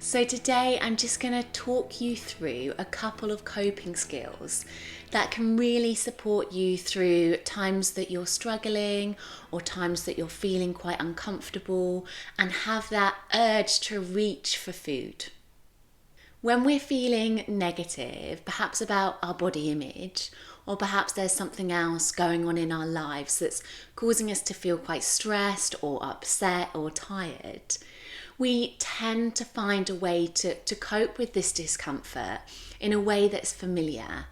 So today I'm just going to talk you through a couple of coping skills that can really support you through times that you're struggling or times that you're feeling quite uncomfortable and have that urge to reach for food. When we're feeling negative, perhaps about our body image, or perhaps there's something else going on in our lives that's causing us to feel quite stressed or upset or tired, we tend to find a way to cope with this discomfort in a way that's familiar.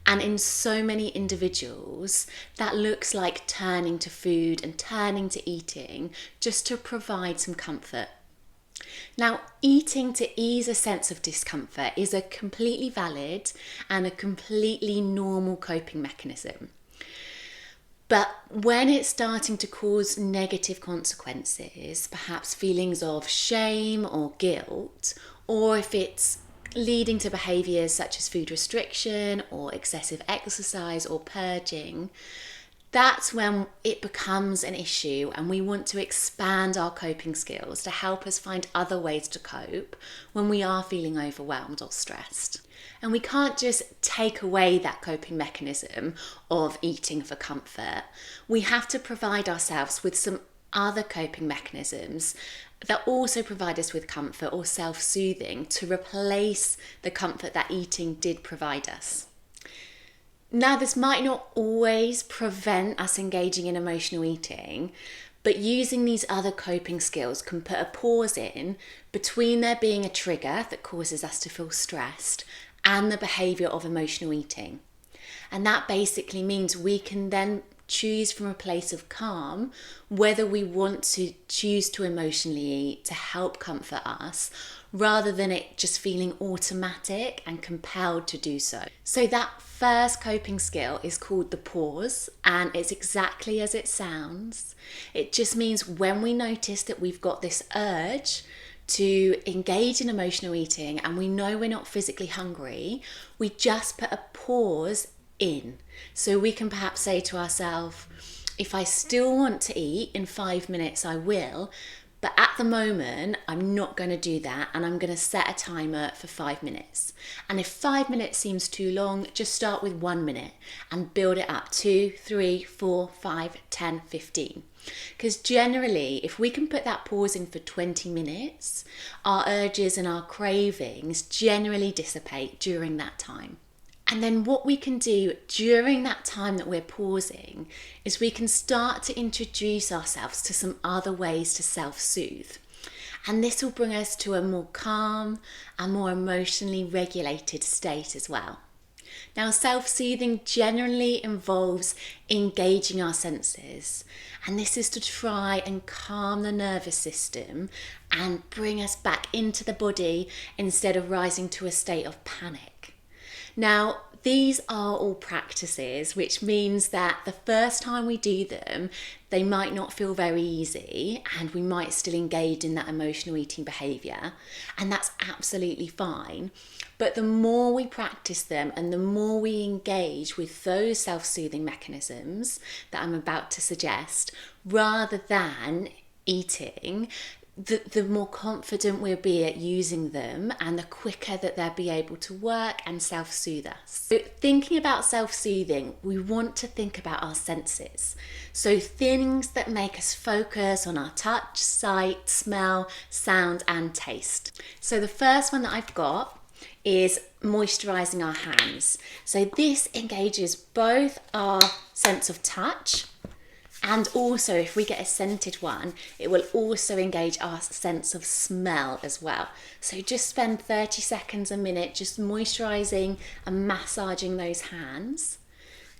And in so many individuals, that looks like turning to food and turning to eating just to provide some comfort. Now, eating to ease a sense of discomfort is a completely valid and a completely normal coping mechanism. But when it's starting to cause negative consequences, perhaps feelings of shame or guilt, or if it's leading to behaviours such as food restriction or excessive exercise or purging, that's when it becomes an issue and we want to expand our coping skills to help us find other ways to cope when we are feeling overwhelmed or stressed. And we can't just take away that coping mechanism of eating for comfort. We have to provide ourselves with some other coping mechanisms that also provide us with comfort or self-soothing to replace the comfort that eating did provide us. Now, this might not always prevent us engaging in emotional eating, but using these other coping skills can put a pause in between there being a trigger that causes us to feel stressed and the behaviour of emotional eating. And that basically means we can then choose from a place of calm whether we want to choose to emotionally eat to help comfort us, rather than it just feeling automatic and compelled to do so. So that first coping skill is called the pause, and it's exactly as it sounds. It just means when we notice that we've got this urge to engage in emotional eating and we know we're not physically hungry, we just put a pause in. So we can perhaps say to ourselves, if I still want to eat in 5 minutes, I will. But at the moment, I'm not going to do that, and I'm going to set a timer for 5 minutes. And if 5 minutes seems too long, just start with 1 minute and build it up 2, 3, 4, 5, 10, 15. Because generally, if we can put that pause in for 20 minutes, our urges and our cravings generally dissipate during that time. And then what we can do during that time that we're pausing is we can start to introduce ourselves to some other ways to self-soothe. And this will bring us to a more calm and more emotionally regulated state as well. Now, self-soothing generally involves engaging our senses, and this is to try and calm the nervous system and bring us back into the body instead of rising to a state of panic. Now, these are all practices, which means that the first time we do them, they might not feel very easy and we might still engage in that emotional eating behaviour, and that's absolutely fine. But the more we practice them and the more we engage with those self-soothing mechanisms that I'm about to suggest, rather than eating, the more confident we'll be at using them and the quicker that they'll be able to work and self-soothe us. So thinking about self-soothing, we want to think about our senses. So things that make us focus on our touch, sight, smell, sound and taste. So the first one that I've got is moisturising our hands. So this engages both our sense of touch, and also if we get a scented one, it will also engage our sense of smell as well. So just spend 30 seconds, a minute, just moisturising and massaging those hands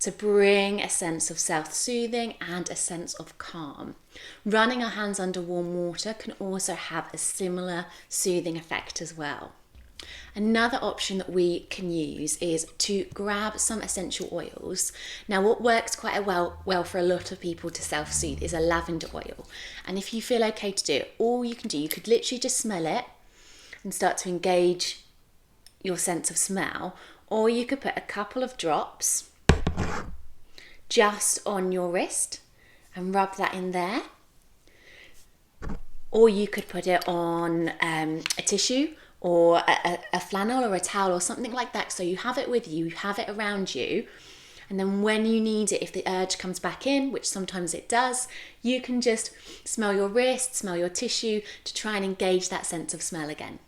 to bring a sense of self-soothing and a sense of calm. Running our hands under warm water can also have a similar soothing effect as well. Another option that we can use is to grab some essential oils. Now, what works quite well for a lot of people to self-soothe is a lavender oil. And if you feel okay to do it, all you can do, you could literally just smell it and start to engage your sense of smell, or you could put a couple of drops just on your wrist and rub that in there. Or you could put it on a tissue, or a flannel or a towel or something like that. So you have it with you, you have it around you. And then when you need it, if the urge comes back in, which sometimes it does, you can just smell your wrist, smell your tissue to try and engage that sense of smell again.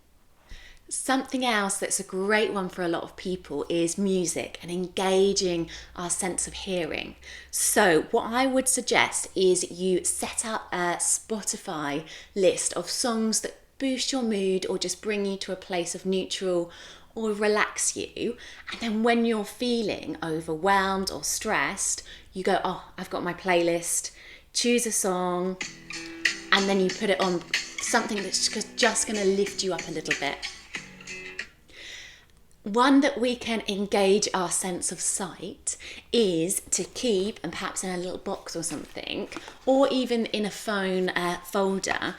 Something else that's a great one for a lot of people is music and engaging our sense of hearing. So what I would suggest is you set up a Spotify list of songs that boost your mood or just bring you to a place of neutral or relax you. And then when you're feeling overwhelmed or stressed, you go, oh, I've got my playlist, choose a song, and then you put it on something that's just going to lift you up a little bit. One that we can engage our sense of sight is to keep, and perhaps in a little box or something, or even in a phone folder,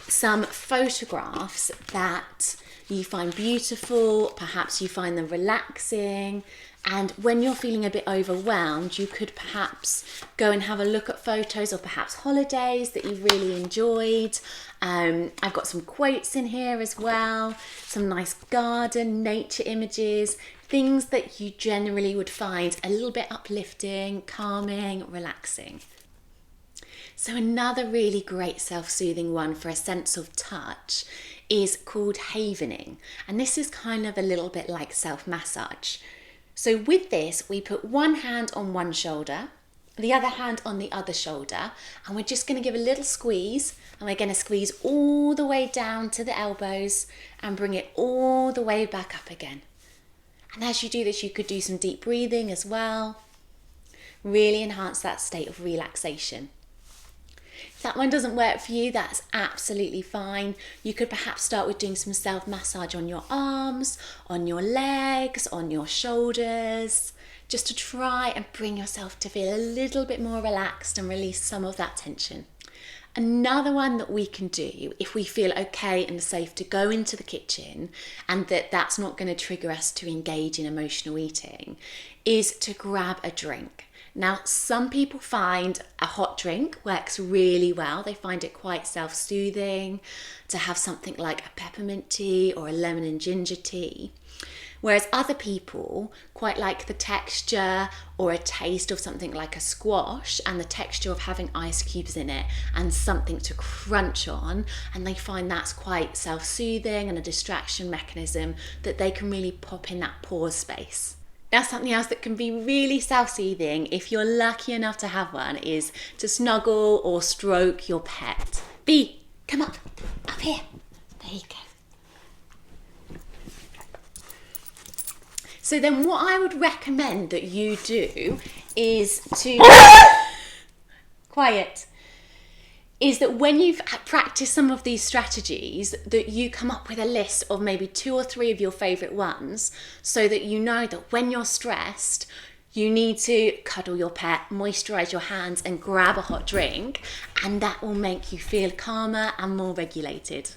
some photographs that you find beautiful, perhaps you find them relaxing, and when you're feeling a bit overwhelmed, you could perhaps go and have a look at photos of perhaps holidays that you've really enjoyed. I've got some quotes in here as well, some nice garden, nature images, things that you generally would find a little bit uplifting, calming, relaxing. So another really great self-soothing one for a sense of touch is called havening. And this is kind of a little bit like self-massage. So with this, we put one hand on one shoulder, the other hand on the other shoulder, and we're just going to give a little squeeze, and we're going to squeeze all the way down to the elbows and bring it all the way back up again. And as you do this, you could do some deep breathing as well. Really enhance that state of relaxation. If that one doesn't work for you, that's absolutely fine. You could perhaps start with doing some self-massage on your arms, on your legs, on your shoulders, just to try and bring yourself to feel a little bit more relaxed and release some of that tension. Another one that we can do if we feel okay and safe to go into the kitchen and that's not going to trigger us to engage in emotional eating is to grab a drink. Now, some people find a hot drink works really well. They find it quite self-soothing to have something like a peppermint tea or a lemon and ginger tea. Whereas other people quite like the texture or a taste of something like a squash and the texture of having ice cubes in it and something to crunch on, and they find that's quite self-soothing and a distraction mechanism that they can really pop in that pause space. Now, something else that can be really self-soothing, if you're lucky enough to have one, is to snuggle or stroke your pet. Bee, come up here. There you go. So then what I would recommend that you do is to... Quiet. Is that when you've practiced some of these strategies, that you come up with a list of maybe 2 or 3 of your favourite ones, so that you know that when you're stressed, you need to cuddle your pet, moisturise your hands and grab a hot drink, and that will make you feel calmer and more regulated.